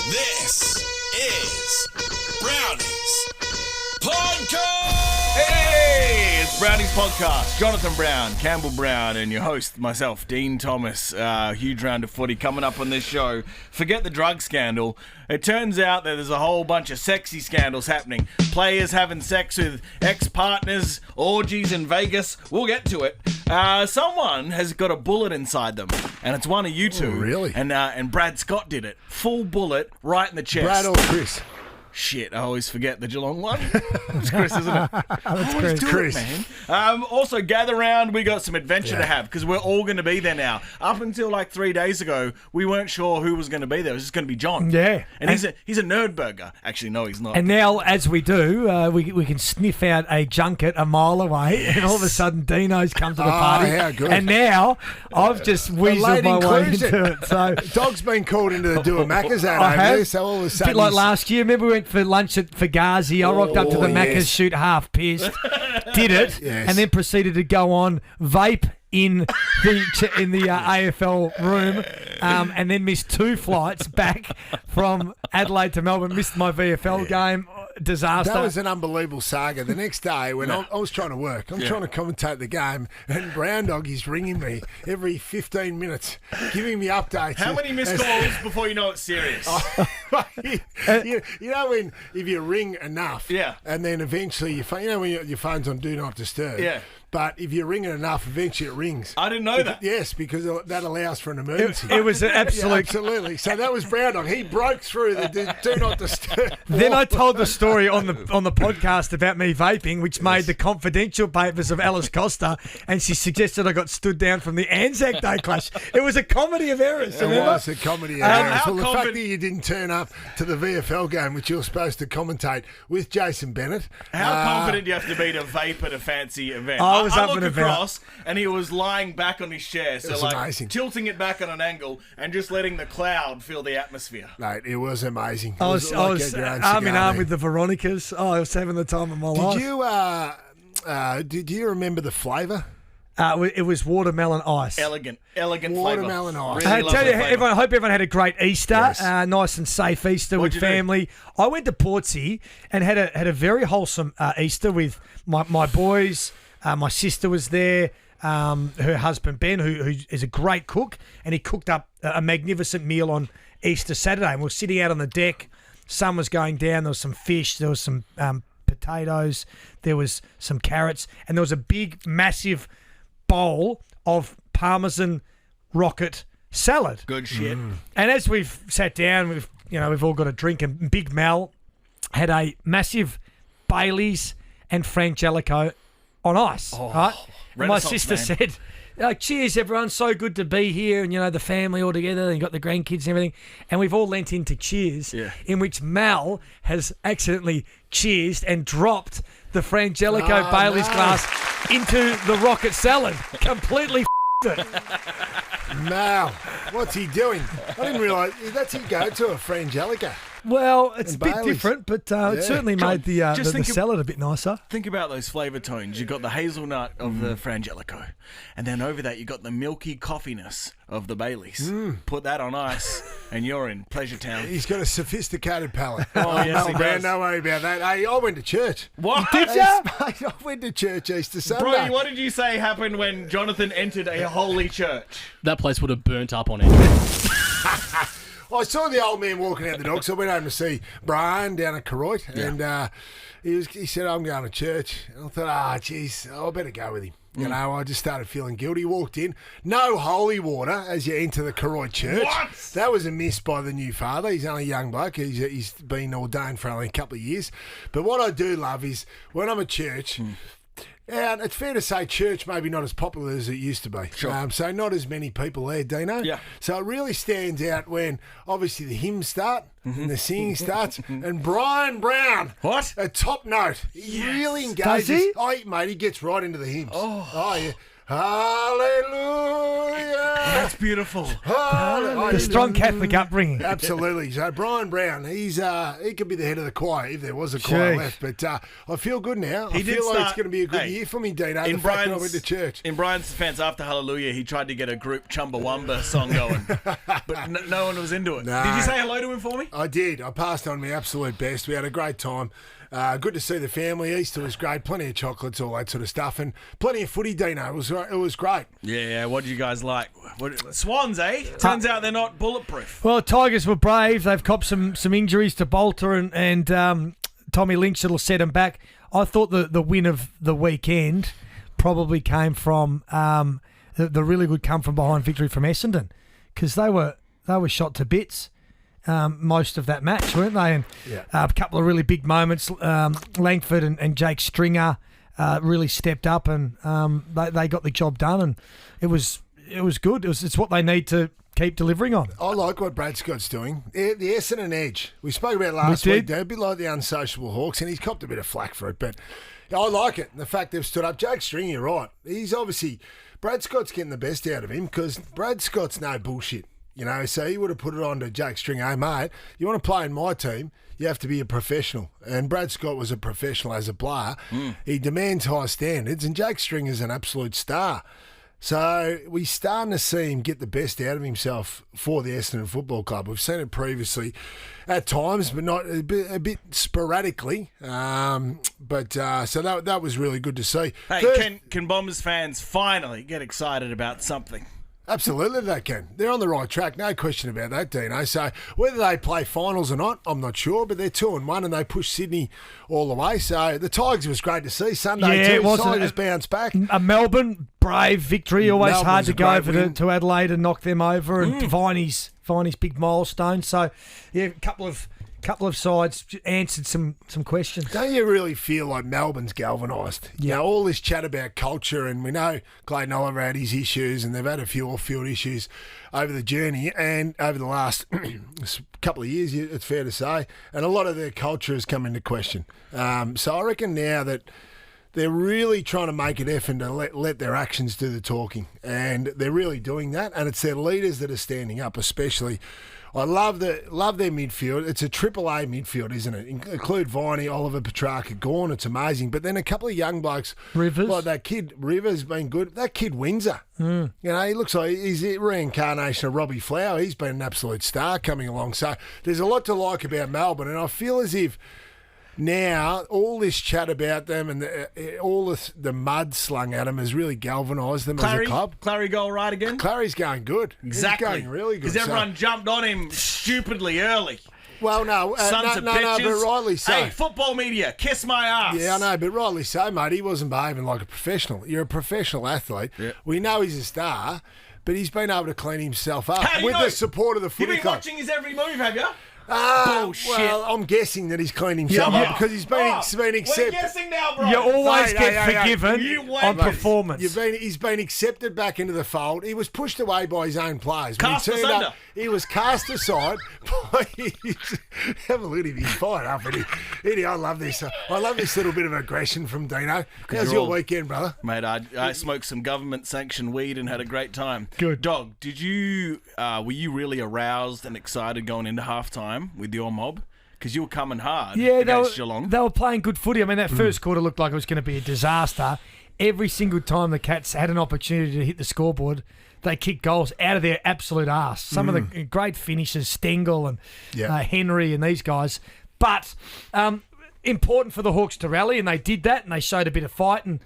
This is Brownie's Podcast! Hey, it's Brownie's Podcast. Jonathan Brown, Campbell Brown, and your host, myself, Dean Thomas. Huge round of footy coming up on this show. Forget the drug scandal. It turns out that there's a whole bunch of sexy scandals happening. Players having sex with ex-partners, orgies in Vegas. We'll get to it. Someone has got a bullet inside them, and it's one of you two. Oh, really? And Brad Scott did it. Full bullet right in the chest. Brad or Chris? Shit, I always forget the Geelong one. It's Chris, isn't it? That's Chris. Man. Also, gather round. We got some adventure to have because we're all going to be there now. Up until like 3 days ago, we weren't sure who was going to be there. It was just going to be John. Yeah. And he's a nerd burger. Actually, no, he's not. And now, as we do, we can sniff out a junket a mile away, and all of a sudden Dino's come to the party. How good. And now I've just weaseled my way into it. So Dog's been called into the do a Macca's out I over have. there, so all of a a sudden bit like last year. Remember we went for lunch at Fugazi. I rocked up to the Macca's, yes. shoot half pissed, did it, Yes. and then proceeded to go on vape in the AFL room, and then missed 2 flights back from Adelaide to Melbourne. Missed my VFL game. Disaster. That was an unbelievable saga. The next day, when I was trying to work, I'm trying to commentate the game, and Brown Dog is ringing me every 15 minutes, giving me updates. How many missed calls before you know it's serious? you know when if you ring enough, and then eventually your phone, you know when your phone's on Do Not Disturb, But if you ring it enough, eventually it rings. I didn't know that. Yes, because that allows for an emergency. It was an absolute... Yeah, absolutely. So that was Brown Dog. He broke through the Do Not Disturb. Then I told the story on the podcast about me vaping, which made the confidential papers of Alice Costa, and she suggested I got stood down from the Anzac Day clash. It was a comedy of errors, It remember? was a comedy of errors. how Well, the fact that you didn't turn up to the VFL game, which you were supposed to commentate with Jason Bennett. How confident do you have to be to vape at a fancy event? I was up look and about. across, and he was lying back on his chair, so was like amazing. tilting it back on an angle and just letting the cloud fill the atmosphere. Mate, it was amazing. I was arm in arm with the Veronicas. Oh, I was having the time of my life. Did you remember the flavour? It was watermelon ice. Elegant Watermelon flavour. ice. Really I tell lovely you, flavour. I hope everyone had a great Easter, Yes. nice and safe Easter What'd with you do? family. I went to Portsea and had a very wholesome Easter with my boys. My sister was there, her husband Ben, who is a great cook, and he cooked up a magnificent meal on Easter Saturday. And we were sitting out on the deck. Sun was going down. There was some fish. There was some potatoes. There was some carrots, and there was a big, massive bowl of Parmesan rocket salad. Good shit. And as we've sat down, we've all got a drink, and Big Mal had a massive Baileys and Frangelico on ice. Right? And my Renaissance sister man. said, cheers everyone, so good to be here, and the family all together, and you got the grandkids and everything, and we've all lent into cheers, in which Mal has accidentally cheersed and dropped the Frangelico Baileys glass into the rocket salad. Completely it. Mal, what's he doing? I didn't realise that's his go-to, a Frangelica. Well, it's And a bit Baileys. different, but it certainly John, made the just think of- salad a bit nicer. Think about those flavour tones. You've got the hazelnut of the Frangelico, and then over that you've got the milky coffiness of the Baileys. Put that on ice, and you're in Pleasure Town. He's got a sophisticated palate. Oh, yes, Mal he Brown, does. don't worry about that. Hey, I went to church. What? Did Hey, ya? mate, I went to church Easter Sunday. Bro, what did you say happened when Jonathan entered a holy church? That place would have burnt up on it. I saw the old man walking out the dog, so I went home to see Brian down at Karoit, and he said, I'm going to church. And I thought, geez, I better go with him. I just started feeling guilty. He walked in. No holy water as you enter the Karoit church. What? That was a miss by the new father. He's only a young bloke. He's been ordained for only a couple of years. But what I do love is when I'm at church... And it's fair to say church maybe not as popular as it used to be. Sure. So not as many people there, Dino. Yeah. So it really stands out when obviously the hymns start and the singing starts and Brian Brown. What? A top note. He really engages. Does he? Oh, mate, he gets right into the hymns. Oh yeah. Hallelujah. That's beautiful. The strong Catholic upbringing. Absolutely. So Brian Brown, he could be the head of the choir if there was a choir Jeez. left. But I feel good now. He I did feel like it's start- going to be a good hey, year for me, Dino. In The fact that I Brian's, went to church. in Brian's defense, after Hallelujah, he tried to get a group Chumbawamba song going, but no one was into it. No. Did you say hello to him for me? I did. I passed on my absolute best. We had a great time. Good to see the family. Easter was great. Plenty of chocolates, all that sort of stuff, and plenty of footy, Dino. It was great. Yeah. What did you guys like? Swans, eh? Turns out they're not bulletproof. Well, Tigers were brave. They've copped some injuries to Bolter and Tommy Lynch that'll set them back. I thought the win of the weekend probably came from the really good come from behind victory from Essendon, because they were shot to bits. Most of that match, weren't they? And a couple of really big moments. Langford and Jake Stringer really stepped up, and they got the job done. And it was good. It's what they need to keep delivering on. I like what Brad Scott's doing. The Essendon edge. We spoke about last week, a bit like the unsociable Hawks, and he's copped a bit of flack for it. But I like it. The fact they've stood up. Jake Stringer, you're right. He's obviously... Brad Scott's getting the best out of him because Brad Scott's no bullshit. So he would have put it on to Jake Stringer, hey, mate, you want to play in my team, you have to be a professional. And Brad Scott was a professional as a player. He demands high standards, and Jake Stringer's an absolute star. So we're starting to see him get the best out of himself for the Essendon Football Club. We've seen it previously at times, but not a bit sporadically. So that was really good to see. Hey, can Bombers fans finally get excited about something? Absolutely they can. They're on the right track, no question about that, Dino. So whether they play finals or not, I'm not sure, but they're 2-1 and they push Sydney all the way. So the Tigers was great to see. Sunday too, Tigers bounced back. A Melbourne brave victory, always Melbourne's hard to a go great over win. to Adelaide and knock them over, and Viney's big milestone. So yeah, a couple of sides answered some questions. Don't you really feel like Melbourne's galvanised? Yeah. All this chat about culture, and we know Clayton Oliver had his issues, and they've had a few off-field issues over the journey and over the last couple of years, it's fair to say, and a lot of their culture has come into question. So I reckon now that they're really trying to make an effort to let their actions do the talking, and they're really doing that, and it's their leaders that are standing up, especially. I love their midfield. It's a triple A midfield, isn't it? Include Viney, Oliver, Petrarca, Gawn. It's amazing. But then a couple of young blokes. Rivers. Like that kid. Rivers been good. That kid Windsor. He looks like he's a reincarnation of Robbie Flower. He's been an absolute star coming along. So there's a lot to like about Melbourne. And I feel as if now all this chat about them and all the mud slung at them has really galvanised them as a club. Clary go all right again? Clary's going good. Exactly. He's going really good. Because everyone jumped on him stupidly early. Well, no, Sons of no, bitches. but rightly so. Hey, football media, kiss my ass. Yeah, I know, but rightly so, mate. He wasn't behaving like a professional. You're a professional athlete. Yeah. We know he's a star, but he's been able to clean himself up How do you with know? the support of the You've footy been club. watching his every move, have you? Bullshit. Well, I'm guessing that he's cleaned himself up because he's been We're accepted. guessing now, bro. You always Mate, get hey, forgiven you wait, on mate. performance. He's been accepted back into the fold. He was pushed away by his own players. When Cast he turned asunder. up, he was cast aside by have a look at him. He's fired up. I love this. I love this little bit of aggression from Dino. How's your weekend, brother? Mate, I smoked some government-sanctioned weed and had a great time. Good. Dog, were you really aroused and excited going into halftime with your mob? Because you were coming hard against Geelong. They were playing good footy. I mean, that first quarter looked like it was going to be a disaster. Every single time the Cats had an opportunity to hit the scoreboard, they kicked goals out of their absolute arse. Some of the great finishers, Stengel and Henry and these guys. But important for the Hawks to rally, and they did that, and they showed a bit of fight, and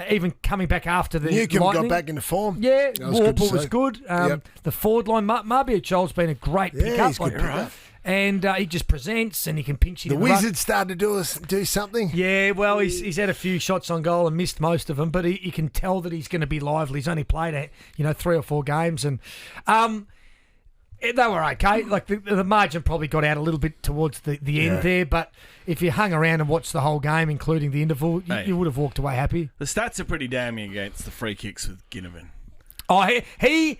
even coming back after the Newcomb Lightning. got back into form. Yeah, Warple was see. good. Yep. The forward line, Marbia Joel's been a great pickup. he's good pickup. And he just presents, and he can pinch it The in the ruck. Wizards started to do something. Yeah, well, he's had a few shots on goal and missed most of them, but you can tell that he's going to be lively. He's only played 3 or 4 games, and they were okay. Like the margin probably got out a little bit towards the end there, but if you hung around and watched the whole game, including the interval, you would have walked away happy. The stats are pretty damning against the free kicks with Ginnivan. Oh, he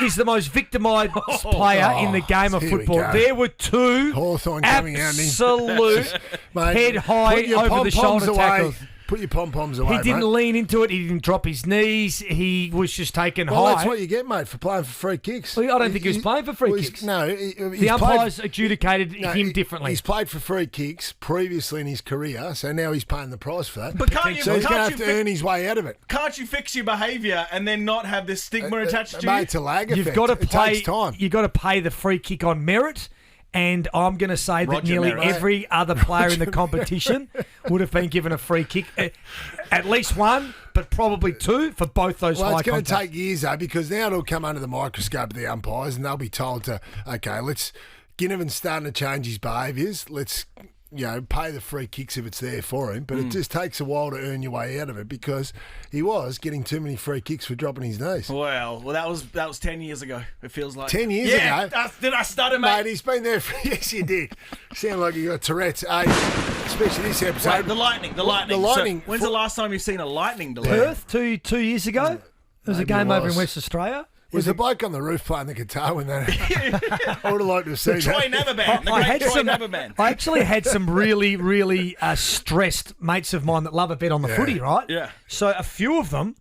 is the most victimised player in the game of here we football. go. There were 2 Hawthorn coming out. absolute Mate, head high put your over the shoulder pom-poms away. tackles. Put your pom-poms away, He didn't mate. lean into it. He didn't drop his knees. He was just taken Well, high. that's what you get, mate, for playing for free kicks. Well, I don't think he was playing for free kicks. No, The umpires adjudicated him differently. He's played for free kicks previously in his career, so now he's paying the price for that. But can't you? So he's going to Can't have you, to earn his way out of it. can't you fix your behaviour and then not have this stigma attached to Mate, you? it's a lag effect. You've got to It play. takes time. You've got to pay the free kick on merit. And I'm going to say that Roger nearly Merritt. every other player in the competition would have been given a free kick. At least one, but probably two for both those Well, high it's going to contact. take years, though, because now it'll come under the microscope of the umpires and they'll be told to, Ginnivan's starting to change his behaviours. Let's, pay the free kicks if it's there for him. But it just takes a while to earn your way out of it because he was getting too many free kicks for dropping his knees. Well, that was 10 years ago. It feels like 10 years yeah, ago? Did I stutter, Mate, mate? he's been there for... Yes, you did. Sound like you got Tourette's. Especially this episode. Right, the lightning. The lightning. So, when's the last time you've seen a lightning delay? Perth, two years ago. There was a Maybe game it over in was. West Australia. Was the bloke on the roof playing the guitar when that... I would have liked to have seen Troy that. Neverman. The I great had Troy some. Neverman. I actually had some really stressed mates of mine that love a bet on the footy, right? Yeah. So a few of them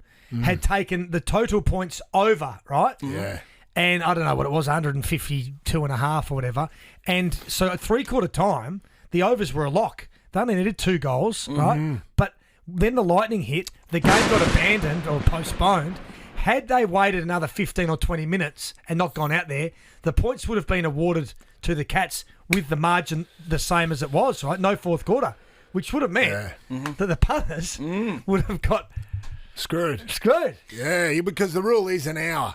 had taken the total points over, right? Yeah. And I don't know what it was, 152 and a half or whatever. And so at three-quarter time, the overs were a lock. They only needed 2 goals, right? But then the lightning hit. The game got abandoned or postponed. Had they waited another 15 or 20 minutes and not gone out there, the points would have been awarded to the Cats with the margin the same as it was, right? No fourth quarter, which would have meant that the punters would have got Screwed. Yeah, because the rule is an hour.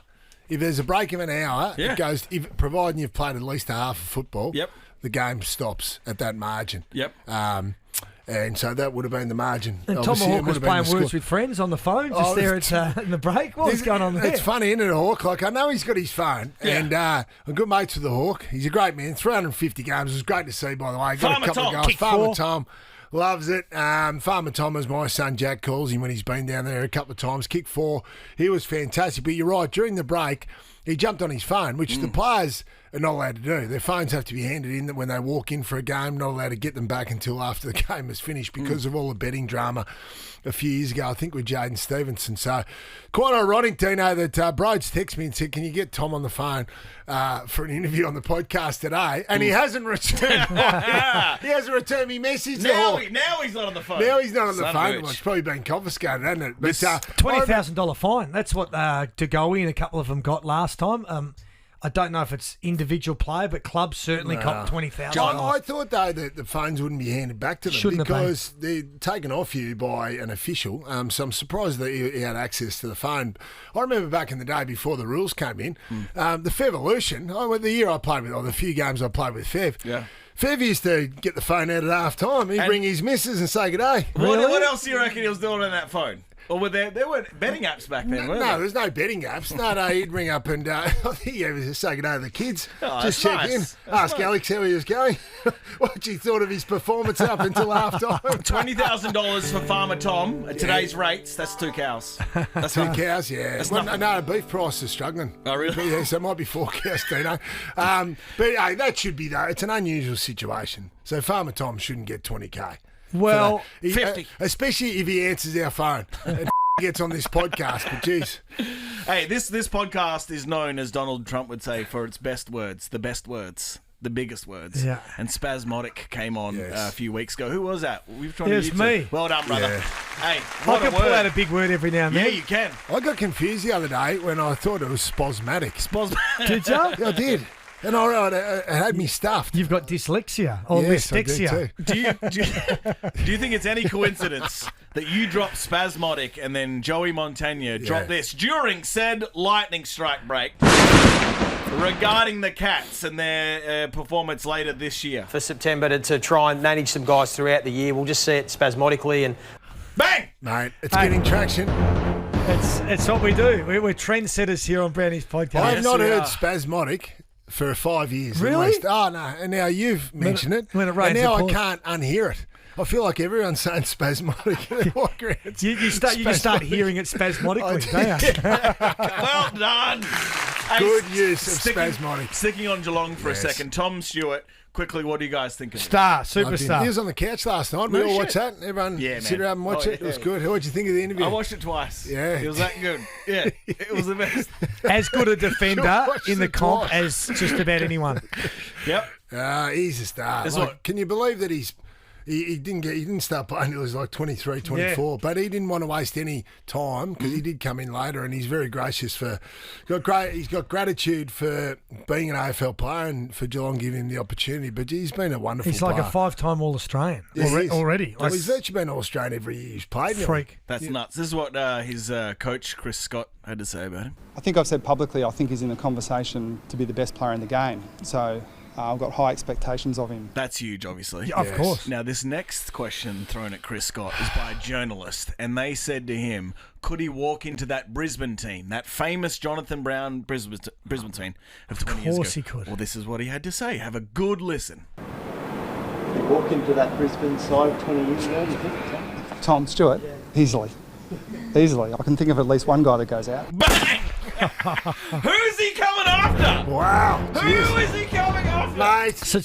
If there's a break of an hour, Yeah. it goes. Providing you've played at least a half of football, Yep. the game stops at that margin. Yep. And so that would have been the margin. And Obviously, it Tomahawk would was have been playing the score. words with friends on the phone just Oh, there at in the break. What was going on there? It's funny, isn't it, Hawk? Like, I know he's got his phone, and I'm good mates with the Hawk. He's a great man. 350 games. It was great to see, by the way. Got Farmer a couple Tom, of goals. kick Farmer 4. Tom loves it. Farmer Tom, as my son Jack calls him when he's been down there a couple of times. Kick 4. He was fantastic. But you're right, during the break, he jumped on his phone, which the players are not allowed to do. Their phones have to be handed in when they walk in for a game, not allowed to get them back until after the game is finished because of all the betting drama a few years ago, I think, with Jaden Stevenson. So quite ironic, Dino, that Broads texted me and said, can you get Tom on the phone for an interview on the podcast today? And he hasn't returned. He hasn't returned me message. Now he's not on the phone. Now he's not on the Son of a phone. bitch. Well, it's probably been confiscated, hasn't it? But, $20,000 fine. That's what Degoe and a couple of them got last time. I don't know if it's individual player, but clubs certainly copped $20,000. I thought, though, that the phones wouldn't be handed back to them Shouldn't have been. because they're taken off you by an official. So I'm surprised that he had access to the phone. I remember back in the day before the rules came in, the Fevolution, the year I played with, or the few games I played with Fev, Fev used to get the phone out at half time. He'd ring his missus and say good day. What else do you reckon he was doing on that phone? Or were there weren't betting apps back then, were No, there? there's no betting apps. No, he'd ring up and I think he was just saying good day to the kids. Oh, just that's check nice. in. That's Ask nice. Alex how he was going. What you thought of his performance up until half time. $20,000 for Farmer Tom at today's rates. That's 2 cows. That's 2 cows, yeah. That's Well, nothing. no, beef price is struggling. Oh, really? Yeah, so it might be 4 cows, Dino. But hey, that should be, though. It's an unusual situation. So Farmer Tom shouldn't get 20K. Well, He- 50. Especially if he answers our phone and gets on this podcast. But geez. Hey, this podcast is known, as Donald Trump would say, for its best words, the biggest words. Yeah. And Spasmodic came on Yes. a few weeks ago. Who was that? We've tried It to was use me. it. Well done, brother. Yeah. Hey, I what can a pull word. out a big word every now and Yeah, then. you can. I got confused the other day when I thought it was spasmodic. Did you? Yeah, I did. And it had me stuffed. You've got dyslexia or Yes, I do dyslexia. too. Do you think it's any coincidence that you drop Spasmodic and then Joey Montagna dropped this during said lightning strike break regarding the Cats and their performance later this year? For September to try and manage some guys throughout the year. We'll just see it spasmodically and Bang! Mate, it's getting traction. It's what we do. We're trendsetters here on Brownie's podcast. I have not we heard are. spasmodic for 5 years. Really? At least. Oh, no. And now you've mentioned it. when it rains, and now it I pours. can't unhear it. I feel like everyone's saying spasmodic. You just start hearing it spasmodically, don't you? Well done. Hey, Good use of sticking- spasmodic. Sticking on Geelong for Yes. a second, Tom Stewart quickly, what do you guys think of it? Star, He superstar. was on the couch last night. We No all shit. watched that. Everyone Yeah, sit man. around and watch Oh, it. It was yeah. good. What'd you think of the interview? I watched it twice. Yeah. It was that good. Yeah, it was the best. As good a defender watched in the it comp twice. as just about anyone. Yep. He's a star. That's Like, what- can you believe that he didn't start playing until he was like 23, 24, but he didn't want to waste any time because he did come in later, and he's very gracious he's got gratitude for being an AFL player and for Geelong giving him the opportunity. But he's been a wonderful He's like player. a 5-time All-Australian Yeah, he is. already. Well, Like, he's virtually been All-Australian every year he's played. now. freak. That's nuts. This is what his coach, Chris Scott, had to say about him. I think I've said publicly I think he's in the conversation to be the best player in the game. So I've got high expectations of him. That's huge, obviously. Of Yes. course. Now, this next question thrown at Chris Scott is by a journalist, and they said to him, could he walk into that Brisbane team, that famous Jonathan Brown Brisbane team of 20 years ago? course he could. Well, this is what he had to say. Have a good listen. You walk into that Brisbane side 20 years ago, do you think? Tom Stewart, easily. Easily. I can think of at least one guy that goes out. Bang! Who's he coming after? Wow. Who is he coming after? Mate. So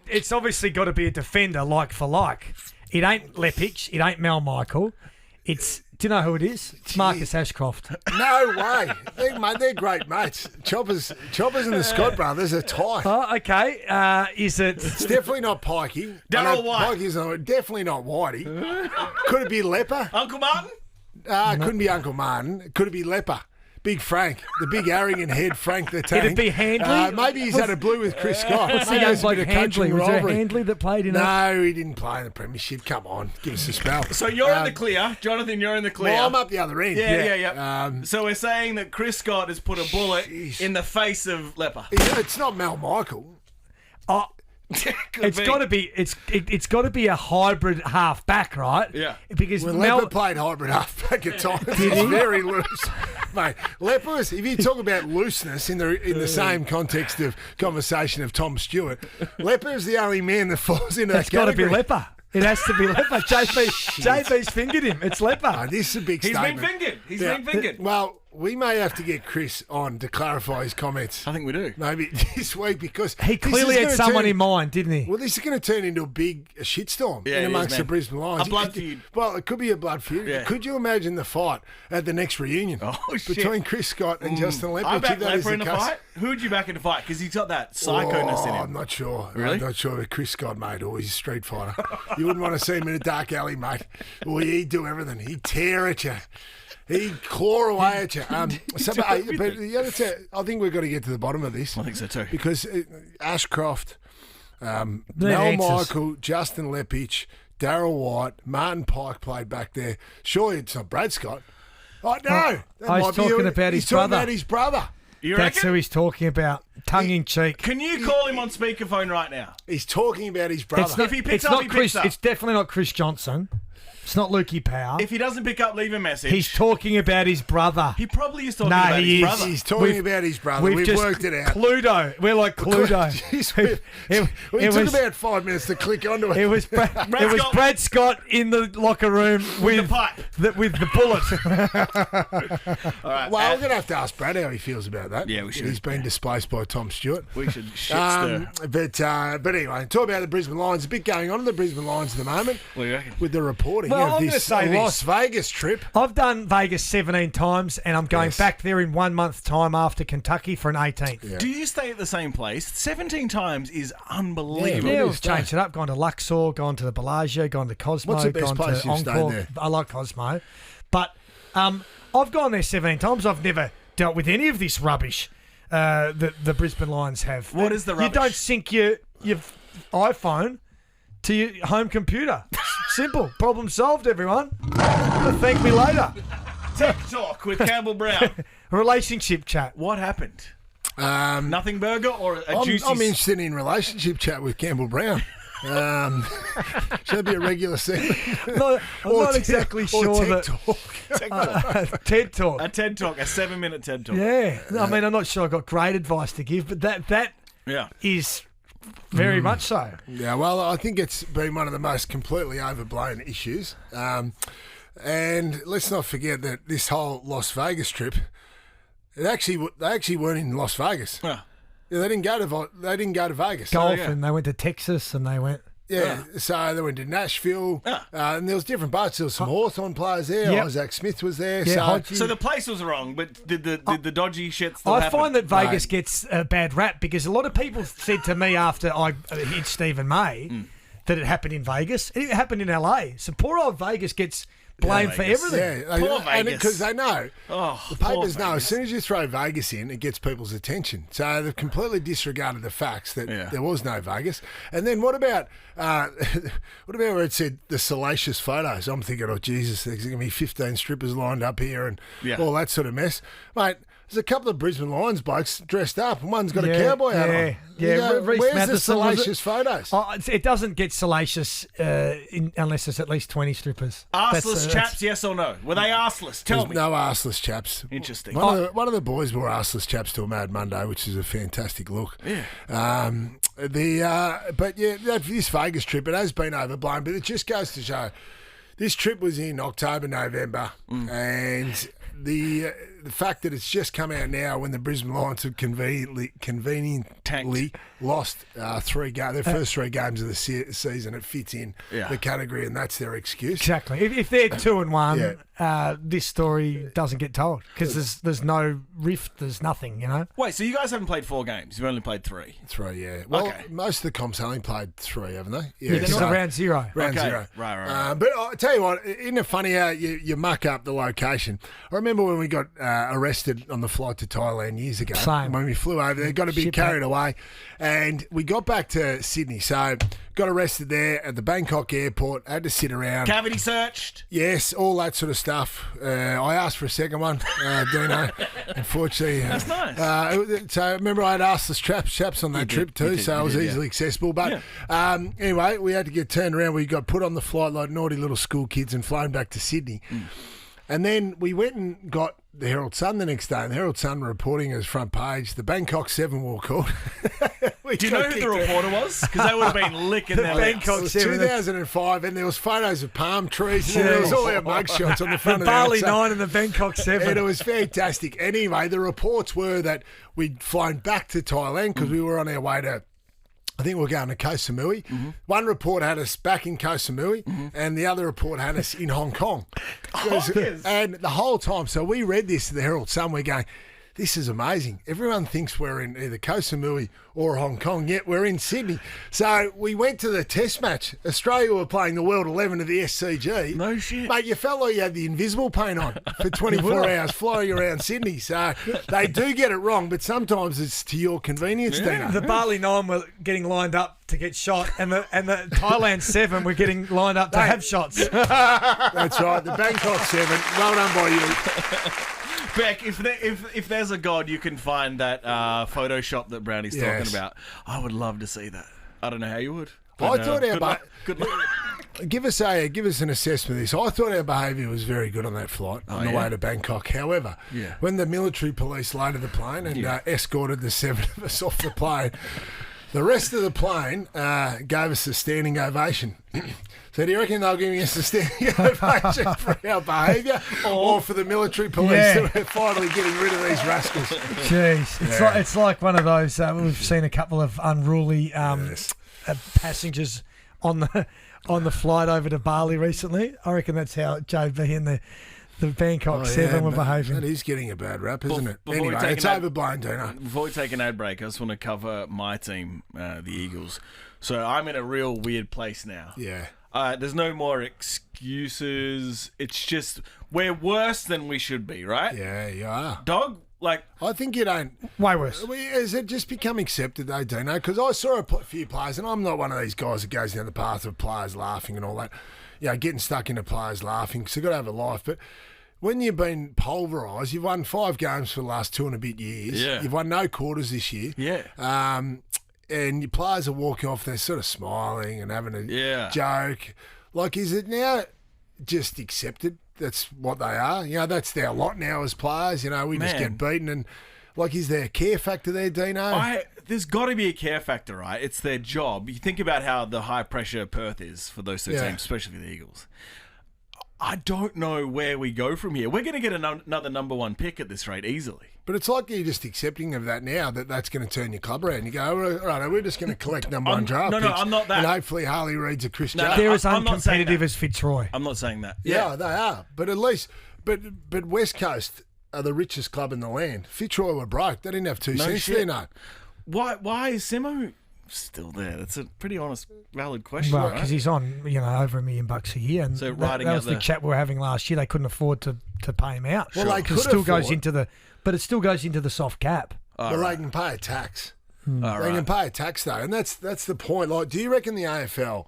it's obviously got to be a defender like for like. It ain't Lepich. It ain't Mal Michael. Do you know who it is? It's Marcus Ashcroft. No way. They're great mates. Choppers and the Scott brothers are tight. Oh, okay. Is it? It's definitely not Pikey. Daryl I know White. Pikey's definitely not Whitey. Could it be Leper? Uncle Martin? Couldn't be Uncle Martin. Could it be Leper? Big Frank, the big arrogant head Frank the Tank. Could it be Handley? Maybe he's had a blue with Chris Scott. What's the Maybe young there's a bloke bit of Handley? coaching Was there a rivalry. Handley that played in it? No, he didn't play in the premiership. Come on, give us a spell. So you're in the clear. Jonathan, you're in the clear. Well, I'm up the other end. Yeah. So we're saying that Chris Scott has put a bullet Jeez. in the face of Leper. It's not Mal Michael. Oh, it's got to be. It's got to be a hybrid half back, right? Yeah. Because When Mel. Leper played hybrid halfback at times, he's very loose. Mate, Leper is, if you talk about looseness in the same context of conversation of Tom Stewart, Leper is the only man that falls into It's that got to be category. Leper. It has to be Leper. JB's fingered him. It's Leper. This is a big He's statement. been fingered. He's Yeah. been fingered. Well, we may have to get Chris on to clarify his comments. I think we do. Maybe this week because He this clearly is had gonna someone turn- in mind, didn't he? Well, this is going to turn into a big shitstorm Yeah, it in is, amongst man. the Brisbane Lions. A blood feud. Well, it could be a blood feud. Yeah. Could you imagine the fight at the next reunion Oh, shit. between Chris Scott and Justin Leppich? I back if that is Leper in the case? fight. Who'd you back in the fight? Because he's got that psychoness in I'm him. not sure. Really? I'm not sure. But Chris Scott, mate, he's a street fighter. You wouldn't want to see him in a dark alley, mate. Well, he'd do everything. He'd tear at you. He'd claw away at you. But the other I think we've got to get to the bottom of this. I think so too. Because Ashcroft, Mel answers. Michael, Justin Lepich, Daryl White, Martin Pike played back there. Surely it's not Brad Scott. Oh, no. That he's might be talking about he's his talking brother. about his brother. You That's reckon? who he's talking about. Tongue in cheek. Can you call him on speakerphone right now? He's talking about his brother. It's not, If he picks it's up, not he Chris. picks up. It's definitely not Chris Johnson. It's not Lukey Power. If he doesn't pick up, leave a message. He's talking about his brother. He probably is talking No, about he his is. brother. He's talking We've- about his brother. We've just worked it out. Cluedo. We're like Cluedo. Jeez, It- we it took was- about 5 minutes to click onto it. It was Scott. Brad Scott in the locker room with the pipe. with the bullet. All right. Well, we're going to have to ask Brad how he feels about that. Yeah, we should. He's been displaced by Tom Stewart. we should shit stir. But anyway, talk about the Brisbane Lions. A bit going on in the Brisbane Lions at the moment What do you reckon? with the reporting Well, of I'm gonna this say this. Las Vegas trip. I've done Vegas 17 times, and I'm going Yes. back there in 1 month's time after Kentucky for an 18th. Yeah. Do you stay at the same place? 17 times is unbelievable. Yeah, It we've is, changed it up. Gone to Luxor, gone to the Bellagio, gone to Cosmo, What's the best gone place to you've stayed Encore. there? I like Cosmo, but I've gone there 17 times. I've never dealt with any of this rubbish that the Brisbane Lions have. What is the rubbish? You don't sync your iPhone to your home computer. Simple. Problem solved, everyone. Thank me later. Tech Talk with Campbell Brown. Relationship chat. What happened? Um, Nothing burger or a I'm, juicy... I'm interested in relationship chat with Campbell Brown. Should it be a regular segment? No, I'm Or not te- exactly or sure tech that talk. TED Talk. A TED Talk, a 7-minute TED Talk. Yeah, I mean, I'm not sure I've got great advice to give, but that Yeah. is very much so. Yeah, well, I think it's been one of the most completely overblown issues. And let's not forget that this whole Las Vegas trip, they actually weren't in Las Vegas. Yeah. Yeah, they didn't go to Vegas. Golf, and they went to Texas, and they went. Yeah, so they went to Nashville, and there was different parts. There was some Hawthorn players there. Yep. Isaac Smith was there. Yeah, So the place was wrong, but did the dodgy shit still happen? I find that Vegas gets a bad rap because a lot of people said to me after I hit Stephen May that it happened in Vegas. It happened in LA. So poor old Vegas gets blamed for everything. Yeah, Poor Vegas. because they know. The papers know. Vegas. As soon as you throw Vegas in, it gets people's attention. So they've completely disregarded the facts that there was no Vegas. And then what about where it said the salacious photos? I'm thinking, oh Jesus, there's going to be 15 strippers lined up here and all that sort of mess, mate. There's a couple of Brisbane Lions blokes dressed up, and one's got a cowboy hat on. Reece Where's Matheson, the salacious photos? It doesn't get salacious unless there's at least 20 strippers. Arseless chaps, yes or no? Were they arseless? Tell me. No arseless chaps. Interesting. One of the boys wore arseless chaps to a Mad Monday, which is a fantastic look. Yeah. But this Vegas trip, it has been overblown, but it just goes to show this trip was in October, November, and the fact that it's just come out now when the Brisbane Lions have conveniently lost their first 3 games of the season, it fits in the category, and that's their excuse. Exactly. If they're 2-1, this story doesn't get told because there's no rift, there's nothing, you know. Wait, so you guys haven't played 4 games? You've only played 3. 3, yeah. Well, most of the comps only played 3, haven't they? Yeah, this is round 0. Round 0. Right. But I'll tell you what, isn't it funny how you muck up the location? I remember when we got arrested on the flight to Thailand years ago. Same. When we flew over there, got a bit carried away, and we got back to Sydney. So got arrested there at the Bangkok airport, had to sit around. Cavity searched? Yes, all that sort of stuff. I asked for a second one, Dino. Unfortunately. That's nice. So remember I had arseless chaps on that trip too, so it was easily accessible. But anyway, we had to get turned around. We got put on the flight like naughty little school kids and flown back to Sydney. And then we went and got the Herald Sun the next day, and the Herald Sun were reporting as front page, the Bangkok 7 were called. Do you know who the reporter was? Because they would have been licking their Bangkok 2005, and there was photos of palm trees, and there was all our mugshots on the front of the Bali 9 and the Bangkok 7. And it was fantastic. Anyway, the reports were that we'd flown back to Thailand because we were on our way to, I think we're going to Koh Samui. One report had us back in Koh Samui, and the other report had us in Hong Kong. And the whole time, so we read this to the Herald Sun, we're going, this is amazing. Everyone thinks we're in either Koh Samui or Hong Kong, yet we're in Sydney. So we went to the test match. Australia were playing the World 11 of the SCG. No shit. Mate, you felt like you had the invisible paint on for 24 hours flying around Sydney. So they do get it wrong, but sometimes it's to your convenience, Dino. The Bali 9 were getting lined up to get shot, and the Thailand 7 were getting lined up to have shots. That's right. The Bangkok 7. Well done by you. Beck, if there's a god you can find that Photoshop that Brownie's talking about, I would love to see that. I don't know how you would. I thought good luck. Give us an assessment of this. I thought our behaviour was very good on that flight on the way to Bangkok. However, when the military police loaded the plane and escorted the 7 of us off the plane, the rest of the plane gave us a standing ovation. So do you reckon they're giving us a standing ovation for our behaviour or for the military police that we're finally getting rid of these rascals? Jeez. It's like one of those, we've seen a couple of unruly passengers on the flight over to Bali recently. I reckon that's how JB and the Bangkok 7 were behaving. That is getting a bad rap, isn't it? Anyway, it's overblown, Dino. Before we take an ad break, I just want to cover my team, the Eagles. So I'm in a real weird place now. Yeah. There's no more excuses. It's just we're worse than we should be, right? Yeah, you are. Dog, like... I think you don't... Way worse. Has it just become accepted, though, Dino? Because I saw a few players, and I'm not one of these guys that goes down the path of players laughing and all that. Getting stuck into players laughing, because you've got to have a life. But when you've been pulverised, you've won 5 games for the last 2 and a bit years. Yeah. You've won no quarters this year. Yeah. And your players are walking off, they're sort of smiling and having a joke. Like, is it now just accepted? That's what they are. That's their lot now as players. We just get beaten. And, like, is there a care factor there, Dino? There's got to be a care factor, right? It's their job. You think about how the high-pressure Perth is for those 2 teams, especially the Eagles. I don't know where we go from here. We're going to get another number one pick at this rate easily. But it's like you're just accepting of that now, that's going to turn your club around. You go, all right, we're just going to collect number one draft No, picks. I'm not that. And hopefully Harley Reid's a Chris No, Jones. They're as I'm not saying uncompetitive that. as Fitzroy. I'm not saying that. Yeah, they are. But at least, but West Coast are the richest club in the land. Fitzroy were broke. They didn't have 2 cents shit. there, no. Why is Simo still there? That's a pretty honest, valid question, Well, right? because he's on, over $1 million a year, and So that riding was out the the- chat we were having last year. They couldn't afford to pay him out. Well, they Because could it still goes afford. into the, but it still goes into the soft cap. But they can pay a tax. All They right. can pay a tax though, and that's the point. Like, do you reckon the AFL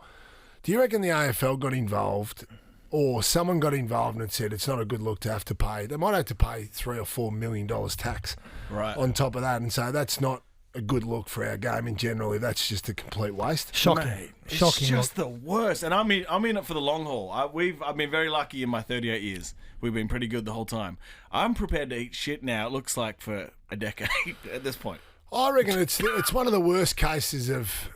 got involved, or someone got involved and said it's not a good look to have to pay? They might have to pay $3 or $4 million tax Right. on top of that, and so that's not a good look for our game in general. If that's just a complete waste. Shocking. Mate, it's Shocking. just the worst. And I'm in it for the long haul. I've been very lucky in my 38 years. We've been pretty good the whole time. I'm prepared to eat shit now. It looks like for a decade at this point. I reckon it's one of the worst cases of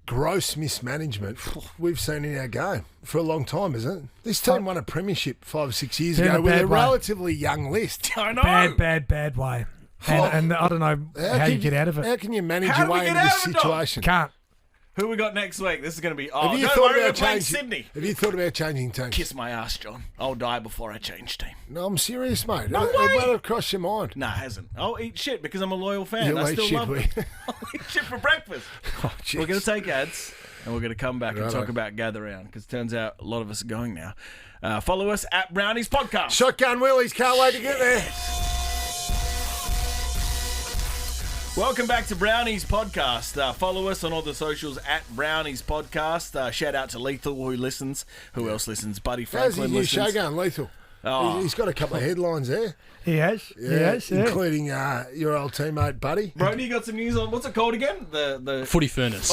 gross mismanagement we've seen in our game for a long time, isn't it? This team won a premiership 5 or 6 years In ago a with bad a way. relatively young list. I know. Bad way. And I don't know how you get out of it. How can you manage How your do we way get into this out of it, Dom? situation? Can't. Who we got next week? This is going to be... Have you don't thought worry, we're about playing changing? Sydney. Have you thought about changing teams? Kiss my ass, John. I'll die before I change team. No, I'm serious, mate. No It way. might have crossed your mind. Nah, it hasn't. I'll eat shit because I'm a loyal fan. You'll I eat still shit, love will it. you? I'll eat shit for breakfast. Oh, jeez. We're going to take ads and we're going to come back and Righto. talk about Gather Round because it turns out a lot of us are going now. Follow us at Brownies Podcast. Shotgun Willies, can't wait to get there. Welcome back to Brownies Podcast. Follow us on all the socials at Brownies Podcast. Shout out to Lethal who listens. Who else listens? Buddy How's Franklin his new listens. show going, Lethal? Oh. He's got a couple of headlines there. He has. Yeah. Including your old teammate, Buddy. Brody, you got some news on what's it called again? The Footy Furnace.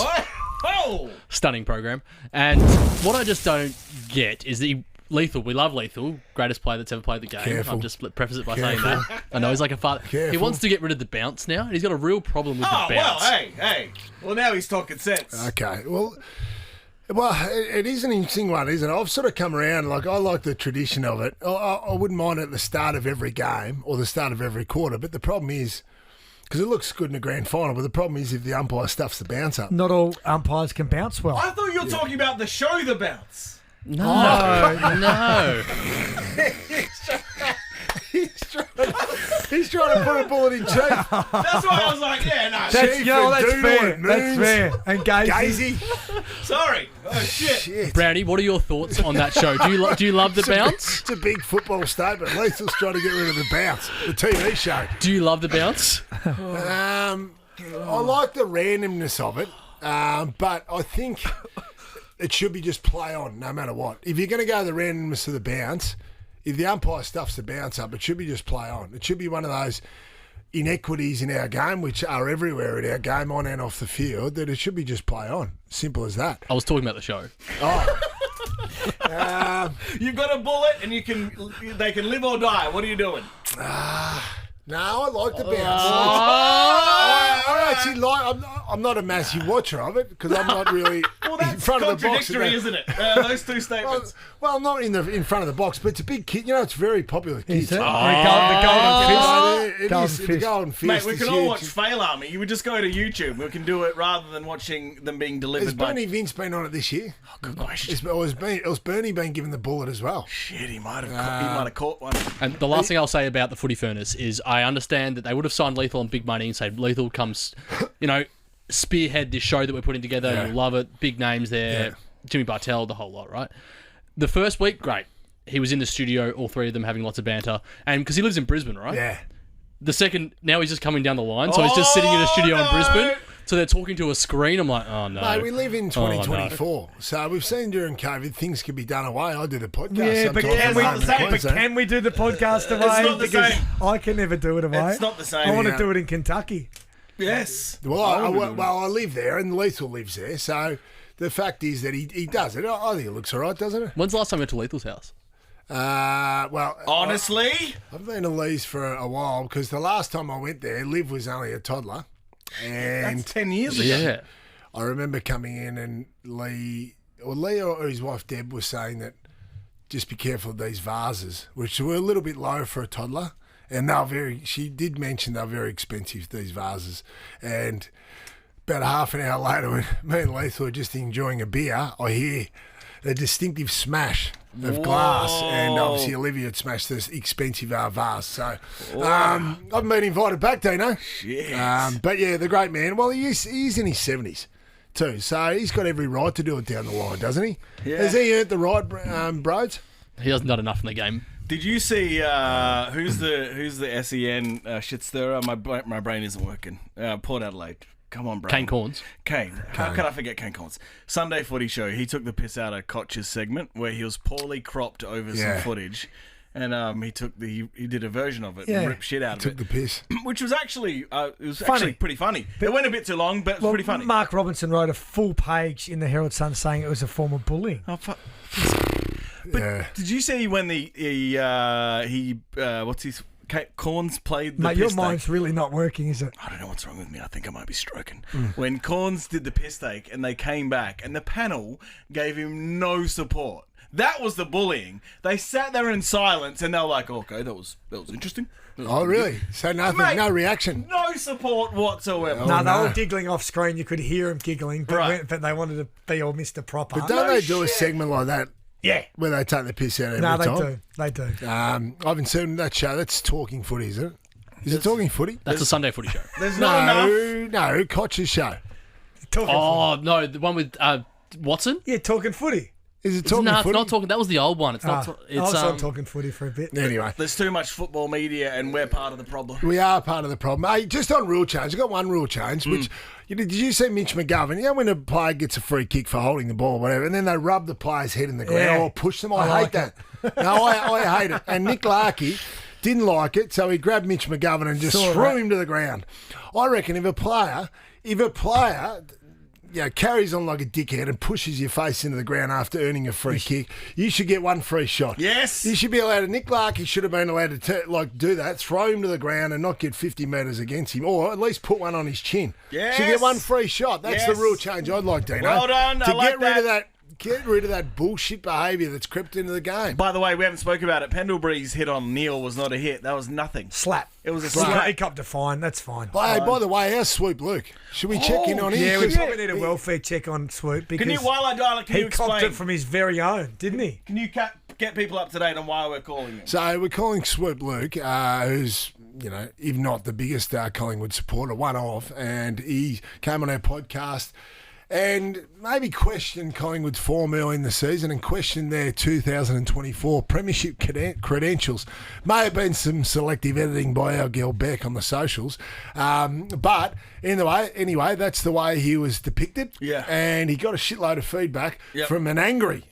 Oh! Stunning program. And what I just don't get is that Lethal, we love Lethal, greatest player that's ever played the game. Careful. I'll just preface it by saying that. I know he's like a father. He Careful. wants to get rid of the bounce now. He's got a real problem with Oh, the well, bounce. hey. Well, now he's talking sense. Okay, well, it is an interesting one, isn't it? I've sort of come around. Like, I like the tradition of it. I wouldn't mind it at the start of every game or the start of every quarter. But the problem is, because it looks good in the grand final, but the problem is if the umpire stuffs the bounce up. Not all umpires can bounce well. I thought you were talking about the show, The Bounce. No. He's trying to put a bullet in Chief. That's why I was like, yeah, no, That's, Chief that's and Doodle fair. and That's Moons. fair. And Gazy. Gazy. sorry. Oh, shit. Shit. Brownie, what are your thoughts on that show? Do you love the bounce? It's a big football statement. Lethal's trying to get rid of the bounce, the TV show. Do you love the bounce? I like the randomness of it, but I think it should be just play on no matter what. If you're going to go the randomness of the bounce, if the umpire stuffs the bounce up, it should be just play on. It should be one of those inequities in our game, which are everywhere in our game, on and off the field, that it should be just play on. Simple as that. I was talking about the show. You've got a bullet and they can live or die. What are you doing? No, I like the bounce. Oh! I actually like. I'm not a massive watcher of it because I'm not really Well, in that's front of the box. contradictory, isn't it? Those two statements. Well, not in front of the box, but it's a big kid. You know, it's very popular. Kids. Is it? Oh, The golden fist. it Golden is. The fist. golden fist. Mate, we is can all huge. watch Fail Army. You would just go to YouTube. We can do it rather than watching them being Has delivered by... Bernie Vince been on it this year? Oh, good question. Has Bernie been given the bullet as well? Shit, he might have caught one. And the last thing I'll say about the Footy Furnace is I understand that they would have signed Lethal on big money and said, Lethal comes, spearhead this show that we're putting together. Yeah. You'll love it. Big names there. Yeah. Jimmy Bartell, the whole lot, right? The first week, great. He was in the studio, all three of them having lots of banter. And because he lives in Brisbane, right? Yeah. The second, now he's just coming down the line. So he's just sitting in a studio in no. Brisbane. So they're talking to a screen. I'm like, oh, no. Mate, we live in Oh, no. 2024, so we've seen during COVID things can be done away. I do the podcast. Yeah, but sometimes can we? I'm in Queensland. Can we do the podcast away? not the Because same. I can never do it away. It's not the same. I want to Yeah. do it in Kentucky. Yes. Well, I live there, and Lethal lives there, so the fact is that he does it. I think it looks all right, doesn't it? When's the last time you went to Lethal's house? Honestly? I've been to Lee's for a while because the last time I went there, Liv was only a toddler, and That's 10 years ago. Yeah. I remember coming in and Lee or his wife Deb was saying that just be careful of these vases, which were a little bit low for a toddler. And she did mention they're very expensive, these vases. And about a half an hour later, when me and Lethal were just enjoying a beer, I hear a distinctive smash of glass, and obviously Olivia had smashed this expensive vase. So I've been invited back, Dino. But yeah, the great man. Well, he's in his 70s too, so he's got every right to do it down the line, doesn't he? Yeah. Has he earned the right, Broads? He hasn't done enough in the game. Did you see who's the SEN shit stirrer? My brain isn't working. Port Adelaide. Come on, bro. Kane Corns. Kane. How can I forget Kane Corns? Sunday Footy Show. He took the piss out of Koch's segment where he was poorly cropped over some footage, and he did a version of it and ripped shit out of it. Took the piss, which was actually actually pretty funny. It went a bit too long, but it was pretty funny. Mark Robinson wrote a full page in the Herald Sun saying it was a form of bullying. Oh, but did you see when Corns played the Mate, piss your take? mind's really not working, is it? I don't know what's wrong with me. I think I might be stroking. When Corns did the piss take and they came back and the panel gave him no support. That was the bullying. They sat there in silence and they were like, okay, that was interesting. Oh, really? So nothing, Mate, no reaction? No support whatsoever. No, they were giggling off screen. You could hear them giggling, but they wanted to be all Mr. Proper. But don't they do a segment like that? Yeah. Where they take the piss out every time? They do. I haven't seen that show. That's Talking Footy, is it? Is it Talking Footy? That's a Sunday Footy show. There's not enough. No, Koch's show. No, the one with Watson? Yeah, Talking Footy. Is it Talking Footy? No, it's not Talking. That was the old one. It's not. I was on Talking Footy for a bit. Anyway. There's too much football media and we're part of the problem. We are part of the problem. Hey, just on rule change, I've got one rule change, which, did you see Mitch McGovern? You know when a player gets a free kick for holding the ball or whatever, and then they rub the player's head in the ground or push them? I hate that. No, I hate it. And Nick Larkey didn't like it, so he grabbed Mitch McGovern and just threw him to the ground. I reckon if a player carries on like a dickhead and pushes your face into the ground after earning a free kick, you should get one free shot. Yes. You should be allowed to. Nick Larkey should have been allowed to do that, throw him to the ground and not get 50 metres against him, or at least put one on his chin. Yes. Should get one free shot. That's the rule change I'd like, Dino. Well done. To get rid of that bullshit behaviour that's crept into the game. By the way, we haven't spoken about it. Pendlebury's hit on Neil was not a hit. That was nothing. Slap. It was a slap. He copped a fine. That's fine. Hey, by the way, how's Swoop Luke? Should we check in on him? Yeah, we probably need a welfare check on Swoop because while I dial it, can you explain? He copped it from his very own, didn't he? Can you get people up to date on why we're calling him? So we're calling Swoop Luke, who's, if not the biggest Collingwood supporter, one of, and he came on our podcast and maybe questioned Collingwood's form early in the season and questioned their 2024 premiership credentials. May have been some selective editing by our girl Beck on the socials. But anyway, that's the way he was depicted. Yeah. And he got a shitload of feedback from an angry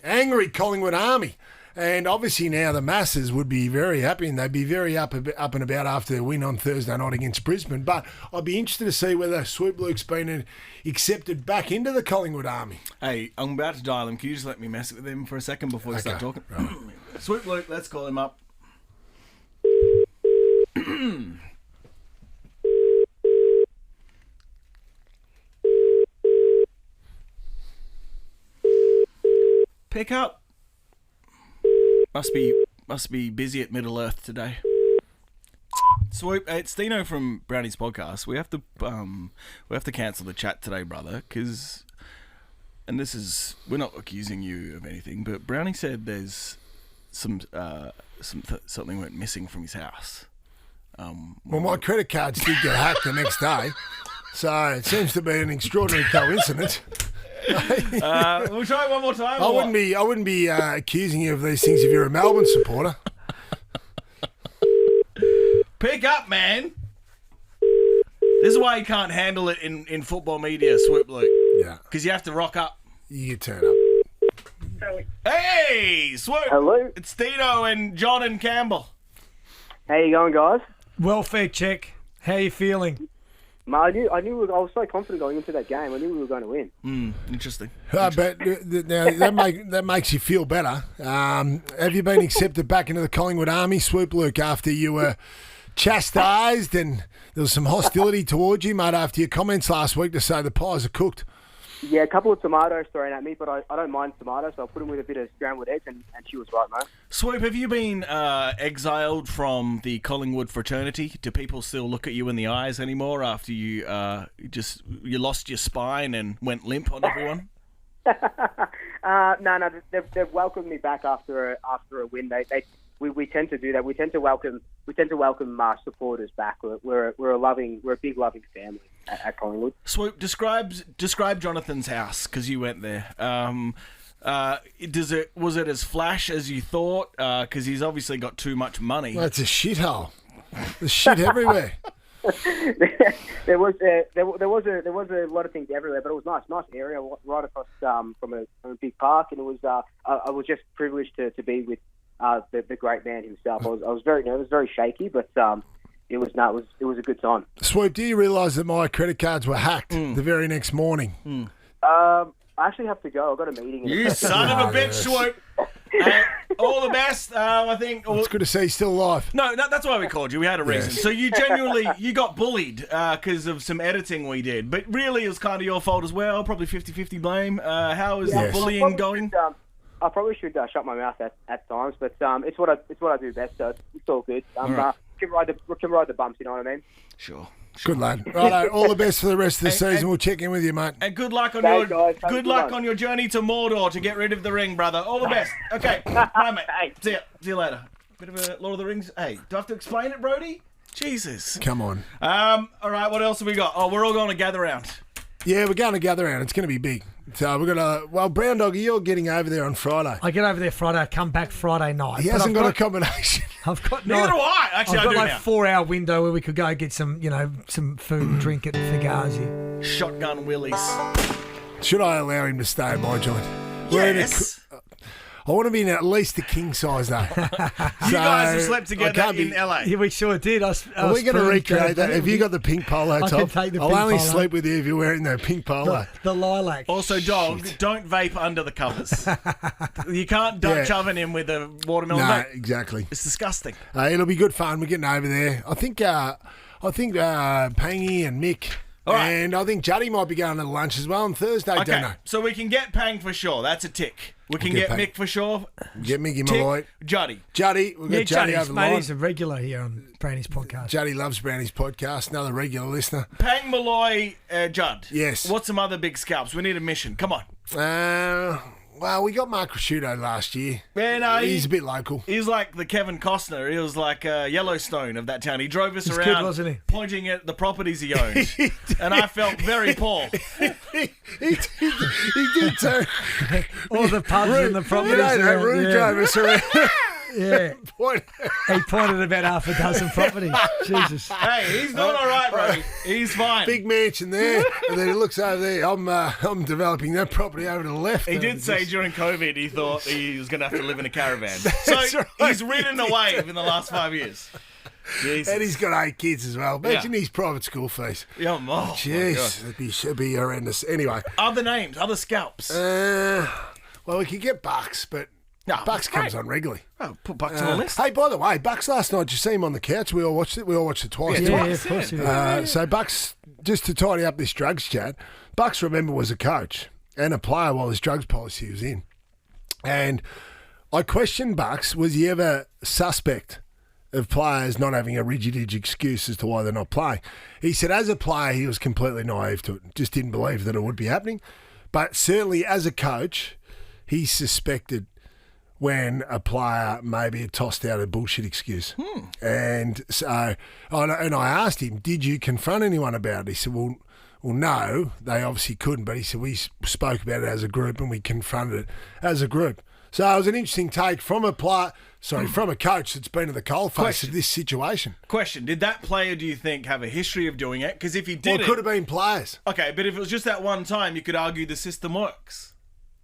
Collingwood army. And obviously now the masses would be very happy and they'd be very up and about after their win on Thursday night against Brisbane. But I'd be interested to see whether Swoop Luke's been accepted back into the Collingwood army. Hey, I'm about to dial him. Can you just let me mess with him for a second before we start talking? Right. Swoop Luke, let's call him up. Pick up. Must be busy at Middle Earth today. Swoop, it's Dino from Brownie's podcast. We have to cancel the chat today, brother, because, and this is, we're not accusing you of anything, but Brownie said there's something went missing from his house. Well, my credit cards did get hacked the next day, so it seems to be an extraordinary coincidence. We'll try it one more time. I wouldn't be accusing you of these things if you're a Melbourne supporter. Pick up, man. This is why you can't handle it in football media, Swoop Luke. Yeah. Because you have to rock up. You turn up. Hey, Swoop. Hello. It's Dino and John and Campbell. How you going, guys? Welfare check. How you feeling? I was so confident going into that game. I knew we were going to win. Interesting. But now that makes you feel better. Have you been accepted back into the Collingwood army, Swoop Luke, after you were chastised and there was some hostility towards you, mate, after your comments last week to say the pies are cooked? Yeah, a couple of tomatoes thrown at me, but I don't mind tomatoes, so I'll put them with a bit of scrambled eggs, and she was right, mate. Swoop, have you been exiled from the Collingwood fraternity? Do people still look at you in the eyes anymore after you lost your spine and went limp on everyone? No, they've welcomed me back after a win. We tend to do that. We tend to welcome supporters back. We're a big loving family at Collingwood. Swoop, describe Jonathan's house because you went there. Was it as flash as you thought? Because he's obviously got too much money. Well, it's a shithole. There's shit everywhere. there was a lot of things everywhere, but it was nice area right across from a big park, and it was I was just privileged to be with the great man himself. I was very nervous, very shaky, but it was a good time. Swoop, do you realise that my credit cards were hacked the very next morning? I actually have to go. I've got a meeting. You son of a bitch, Swoop. All the best. I think. It's good to see you still alive. No, that's why we called you. We had a reason. Yes. So you genuinely got bullied because of some editing we did, but really it was kind of your fault as well. Probably 50-50 blame. How is the bullying going? I probably should shut my mouth at times, but it's what I do best. So it's all good. Can ride the bumps. You know what I mean? Sure. Good lad. Righto, all the best for the rest of the season. We'll check in with you, mate. And good luck on Thanks, guys. on your journey to Mordor to get rid of the ring, brother. All the best. Okay, bye, mate. See you later. Bit of a Lord of the Rings. Hey, do I have to explain it, Brody? Jesus. Come on. All right. What else have we got? Oh, we're all going to gather round. Yeah, we're going to gather round. It's going to be big. So we're going to... Well, Brown Doggy, you're getting over there on Friday. I get over there Friday. I come back Friday night. He hasn't got a combination. I've got Neither do I. Actually, I've got I do like now. 4-hour window where we could go get some food and drink at Fugazi. Shotgun Willies. Should I allow him to stay in my joint? Yes. I want to be in at least the king size, though. You guys have slept together in LA. Yeah, we sure did. Are we going to recreate that? Have you got the pink polo top? I can take the I'll pink only polo. sleep with you if you're wearing that pink polo. The lilac. Also, dog, don't vape under the covers. You can't Dutch oven him with a watermelon No, vape. exactly. It's disgusting. It'll be good fun. We're getting over there. I think Pangy and Mick. All right. And I think Juddy might be going to lunch as well on Thursday. Don't Okay, know. so we can get Pang for sure. That's a tick. We can get Pang. Mick for sure. Get Mickey Tick. Malloy. Juddy. Juddy. We've got Yeah, Juddy Johnny's over the line. mate. He's a regular here on Browny's podcast. Juddy loves Browny's podcast. Another regular listener. Pang, Malloy, Judd. Yes. What's some other big scalps? We need a mission. Come on. Well, we got Mark Prosciutto last year. Yeah, no, He's a bit local. He's like the Kevin Costner. He was like Yellowstone of that town. He drove us He's around, good, wasn't he? pointing at the properties he owned, and I felt very poor. he did too. All the pubs and the properties. around, Room drove us around. Yeah. He pointed about half a dozen properties. Jesus. Hey, he's doing all right, bro. He's fine. Big mansion there, and then he looks over there. I'm developing that property over to the left. He did say during COVID he thought he was going to have to live in a caravan. So right. he's ridden a wave in the last 5 years. Jesus. And he's got 8 kids as well. Imagine his private school fees. Yeah, oh, Jeez, it'd be horrendous. Anyway, other names, other scalps. well, we could get Bucks, but No, Bucks comes great. on regularly. Oh, put Bucks on the list. Hey, by the way, Bucks last night, did you see him on the couch? We all watched it. We all watched it twice. Yeah, of course he did. So Bucks, just to tidy up this drugs chat, Bucks, remember, was a coach and a player while his drugs policy was in. And I questioned Bucks, was he ever suspect of players not having a rigid excuse as to why they're not playing? He said as a player, he was completely naive to it, just didn't believe that it would be happening. But certainly as a coach, he suspected when a player maybe had tossed out a bullshit excuse. And so, and I asked him, did you confront anyone about it? He said, well, no, they obviously couldn't. But he said, we spoke about it as a group and we confronted it as a group. So it was an interesting take from a player, from a coach that's been in the coalface of this situation. Question, did that player, do you think, have a history of doing it? Because if he Well, did it could have been players. Okay, but if it was just that one time, you could argue the system works.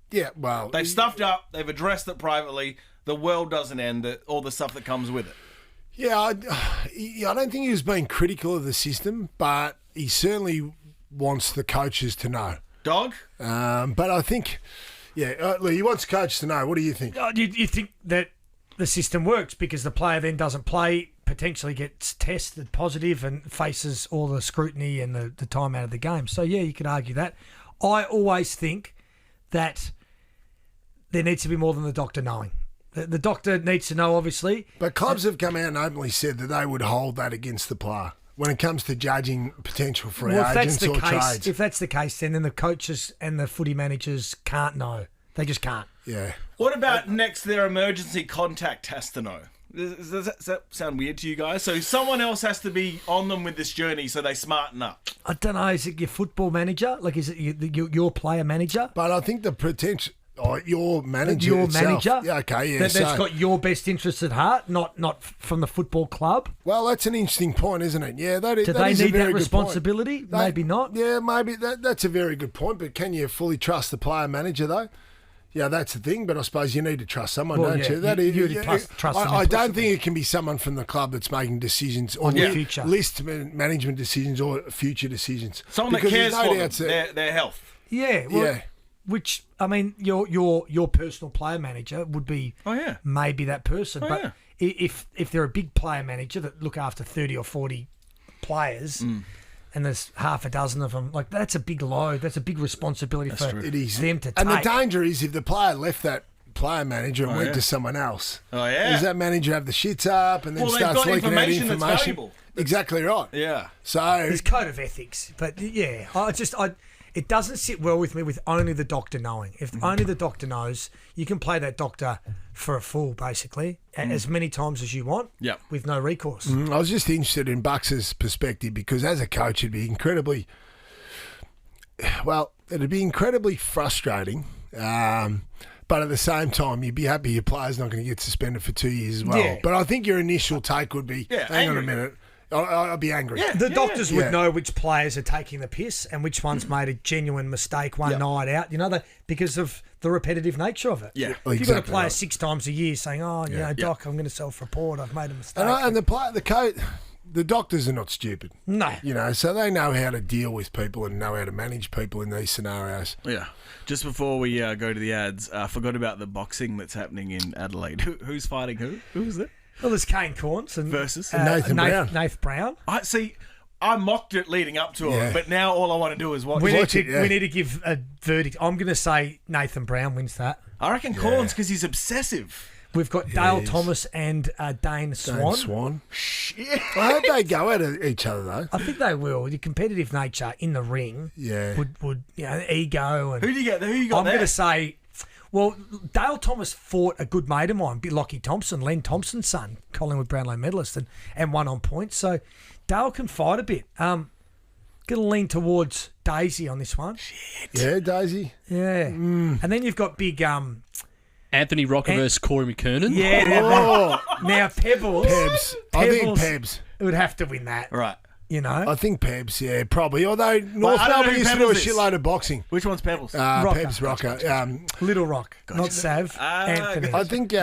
Yeah, well. They've stuffed up, they've addressed it privately, the world doesn't end, all the stuff that comes with it. Yeah, I don't think he was being critical of the system, but he certainly wants the coaches to know. Dog? But I think, he wants coaches to know. What do you think? You think that the system works because the player then doesn't play, potentially gets tested positive and faces all the scrutiny and the time out of the game. So, yeah, you could argue that. I always think that there needs to be more than the doctor knowing. The doctor needs to know, obviously. But clubs have come out and openly said that they would hold that against the player when it comes to judging potential free agents or trades. If that's the case, then the coaches and the footy managers can't know. They just can't. Yeah. What about next their emergency contact has to know? Does that sound weird to you guys? So someone else has to be on them with this journey so they smarten up. I don't know. Is it your football manager? Like, is it your player manager? But I think the potential... your manager itself. Yeah, okay, yeah. That's got your best interests at heart, not from the football club. Well, that's an interesting point, isn't it? Yeah, that is. Do that they is a need very that good responsibility? point. Maybe not. Yeah, maybe that's a very good point. But can you fully trust the player manager though? Yeah, that's the thing. But I suppose you need to trust someone, don't you? That is. Trust them I don't think it can be someone from the club that's making decisions on the future, list management decisions or future decisions. Someone that cares for their health. Yeah. Well, yeah. Which, I mean, your personal player manager would be maybe that person. But if they're a big player manager that look after 30 or 40 players and there's half a dozen of them, like that's a big load. That's a big responsibility for them to take. And the danger is if the player left that player manager and went to someone else. Oh, yeah. Does that manager have the shits up and then starts leaking out information? That's valuable. Exactly right. Yeah. So there's code of ethics. But, yeah, it doesn't sit well with me with only the doctor knowing. If only the doctor knows, you can play that doctor for a fool, basically, as many times as you want with no recourse. I was just interested in Bucks' perspective because as a coach, it'd be incredibly frustrating. But at the same time, you'd be happy your player's not going to get suspended for 2 years as well. Yeah. But I think your initial take would be, hang on a minute. I'd be angry. Yeah, the doctors would know which players are taking the piss and which ones made a genuine mistake one night out, because of the repetitive nature of it. Yeah, if you've got a player 6 times a year saying, Doc, I'm going to self-report, I've made a mistake. And the doctors are not stupid. No. So they know how to deal with people and know how to manage people in these scenarios. Yeah. Just before we go to the ads, I forgot about the boxing that's happening in Adelaide. Who's fighting who? Who is it? Well, there's Kane Corns and versus Nathan Brown. Nathan Brown. I mocked it leading up to it, but now all I want to do is watch we it. We need to give a verdict. I'm going to say Nathan Brown wins that. I reckon Corns because he's obsessive. We've got Dale Thomas and Dane Swan. Dane Swan. Shit. I hope they go at each other though. I think they will. The competitive nature in the ring would ego and who you got I'm going to say. Well, Dale Thomas fought a good mate of mine, Lockie Thompson, Len Thompson's son, Collingwood Brownlow medalist, and won on points. So Dale can fight a bit. Going to lean towards Daisy on this one. Shit. Yeah, Daisy. Yeah. And then you've got big... Anthony Rocker versus Corey McKernan. Yeah. Now, Pebbles. I think Pebs. It would have to win that. Right. I think Pebs, probably. Although North Melbourne used to do a shitload of boxing. Which one's Pebbles? Pebs Rocker. Little Rock, not Sav. Anthony. I think,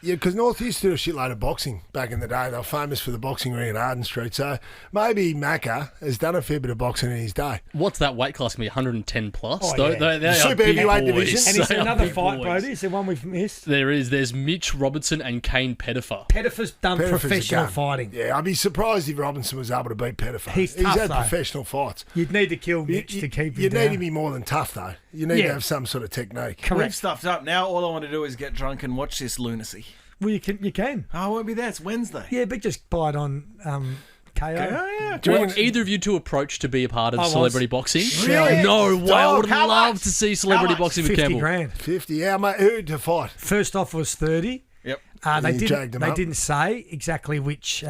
because North used to do a shitload of boxing back in the day. They were famous for the boxing ring at Arden Street. So maybe Macca has done a fair bit of boxing in his day. What's that weight class going to be? 110 plus? Oh, yeah. They Super heavyweight division. And is there another fight, Brody? Is there one we've missed? There is. There's Mitch Robertson and Kane Pettifer. Pettifer's done professional fighting. Yeah, I'd be surprised if Robinson was able to beat Pettifer. He's had though. professional fights. You'd need to kill Mitch to keep him You down. need to be more than tough, though. You need to have some sort of technique. Correct. We've stuffed up. Now all I want to do is get drunk and watch this lunacy. Well, you can. Oh, I won't be there. It's Wednesday. Yeah, but just buy it on KO. Yeah. Do you want either of you to approach to be a part of celebrity boxing? Really? No way. I would love to see celebrity boxing with 50 Campbell. grand. 50, yeah, mate. Who to fight? First off was 30. Yep. They didn't say exactly which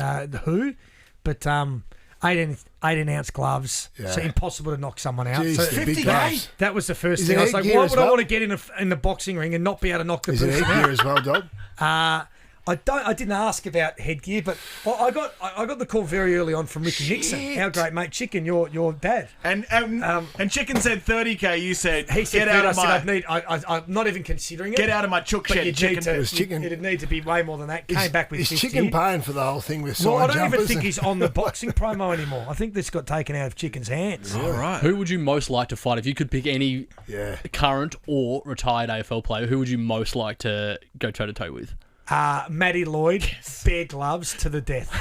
who, but 18-ounce gloves, so impossible to knock someone out. Jeez, so the big gloves. That was the first Is thing. it I was like, headgear why as would I well? want to get in the boxing ring and not be able to knock the Is it person headgear out? as well, Dog? I didn't ask about headgear, but I got the call very early on from Ricky Nixon, our great mate Chicken, your dad. And Chicken said 30K. You said He said get out of I my. said I'm not even considering it. Get out of my chook But shed, you Chicken. it'd need to be way more than that. Came back with Is 50. Chicken paying for the whole thing with Well, I signed don't even jumpers? think he's on the boxing promo anymore. I think this got taken out of Chicken's hands. All right. Who would you most like to fight? If you could pick any current or retired AFL player, who would you most like to go toe-to-toe with? Matty Lloyd, bare gloves to the death.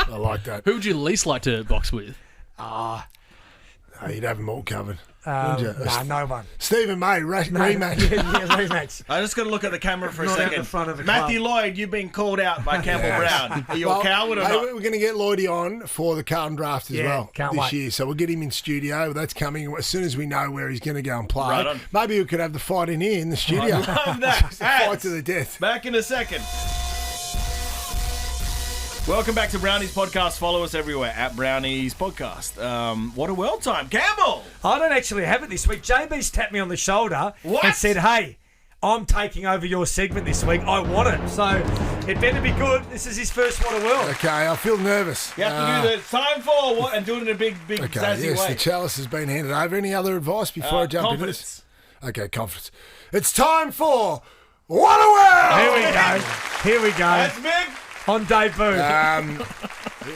I like that. Who would you least like to box with? You'd have them all covered. No one. Stephen May, rematch. Yeah, rematch. I just got to look at the camera for a Not out second. the front of the Matty club. Lloyd, you've been called out by Campbell Brown. Are you a coward or hey, not? we're going to get Lloydie on for the Carlton draft as well can't this wait. year. So we'll get him in studio. That's coming as soon as we know where he's going to go and play. Right on. Maybe we could have the fight in here in the studio. Love that. Just a fight Ads. to the death. Back in a second. Welcome back to Brownies Podcast. Follow us everywhere at Brownies Podcast. What a world time. Campbell! I don't actually have it this week. JB's tapped me on the shoulder What? and said, hey, I'm taking over your segment this week. I want it. So it better be good. This is his first What a World. Okay, I feel nervous. You have to do the time for what and do it in a big Okay, zazzy yes, way. the chalice has been handed over. Any other advice before I jump into this? Confidence. Okay, confidence. It's time for What a World! Here we go. That's big. On debut.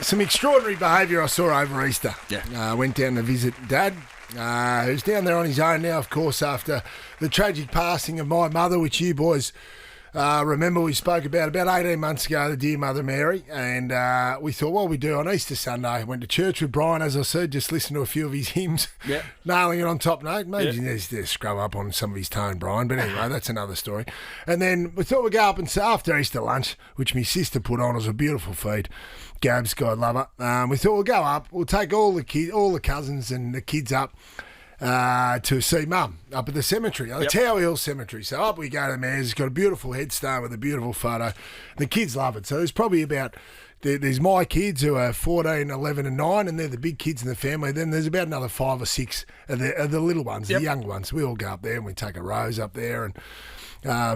Some extraordinary behaviour I saw over Easter. Yeah. Went down to visit Dad, who's down there on his own now, of course, after the tragic passing of my mother, which you boys remember we spoke about 18 months ago, the dear Mother Mary. And we thought, what we do on Easter Sunday, went to church with Brian, as I said, just listened to a few of his hymns, nailing it on top note. Maybe he needs to scrub up on some of his tone, Brian. But anyway, that's another story. And then we thought we'd go up and after Easter lunch, which my sister put on, it was a beautiful feed. Gabs, God love her. We thought we'll go up, we'll take all the kids, all the cousins and the kids up to see Mum up at the cemetery, the Tower Hill Cemetery. So up we go to the mayor's. It's got a beautiful headstone with a beautiful photo. The kids love it. So there's probably there's my kids who are 14, 11 and 9, and they're the big kids in the family. Then there's about another 5 or 6 of the little ones, the young ones. We all go up there and we take a rose up there and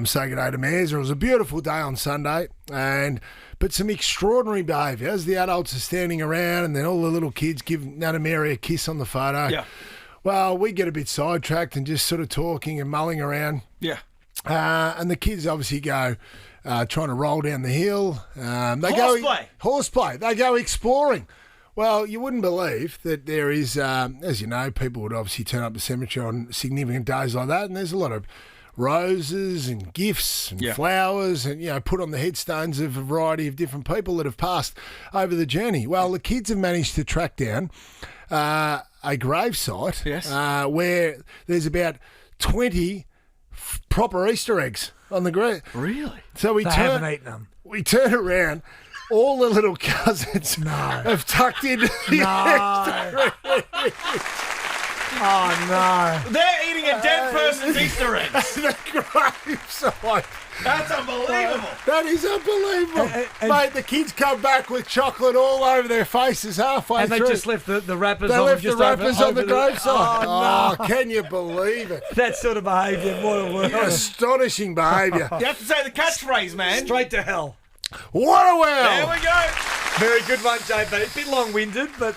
say good day to Mares. It was a beautiful day on Sunday, but some extraordinary behaviour as the adults are standing around and then all the little kids give Nana Mary a kiss on the photo. Yeah. Well, we get a bit sidetracked and just sort of talking and mulling around. Yeah. And the kids obviously go trying to roll down the hill. Horseplay. They go exploring. Well, you wouldn't believe that there is, as you know, people would obviously turn up the cemetery on significant days like that, and there's a lot of roses and gifts and flowers and, put on the headstones of a variety of different people that have passed over the journey. Well, the kids have managed to track down a gravesite where there's about 20 proper Easter eggs on the grave. Really? So They haven't eaten them. we turn around. All the little cousins have tucked in the Oh, no. They're eating a dead person's Easter eggs. the gravesite. That's unbelievable. That is unbelievable. Mate, the kids come back with chocolate all over their faces halfway And they through. just left the wrappers They on left just the wrappers over on the the gravesite. Oh, no. Can you believe it? That sort of behaviour. What a world. Astonishing behaviour. You have to say the catchphrase, man. Straight to hell. What a world. There we go. Very good one, JB. Bit long-winded, but...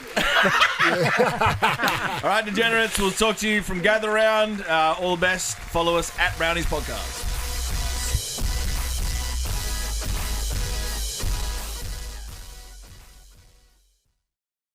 All right, degenerates, we'll talk to you from Gather Round. All the best. Follow us at Brownies Podcast.